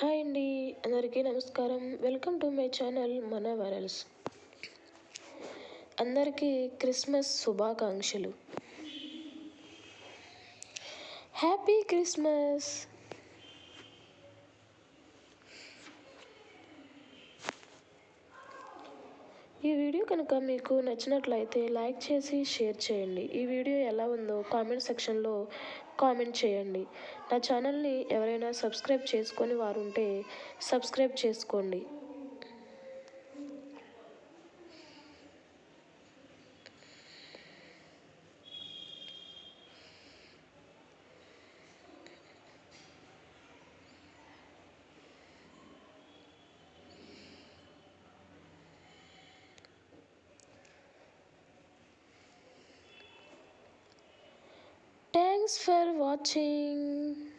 Hi అండి, అందరికీ నమస్కారం. వెల్కమ్ టు మై ఛానల్ మన వైరల్స్. అందరికీ క్రిస్మస్ శుభాకాంక్షలు. Happy Christmas. ఈ వీడియో కనుక మీకు నచ్చినట్లయితే లైక్ చేసి షేర్ చేయండి. ఈ వీడియో ఎలా ఉందో కామెంట్ సెక్షన్లో కామెంట్ చేయండి. నా ఛానల్ని ఎవరైనా సబ్స్క్రైబ్ చేసుకొని వారు ఉంటే సబ్స్క్రైబ్ చేసుకోండి. Thanks for watching.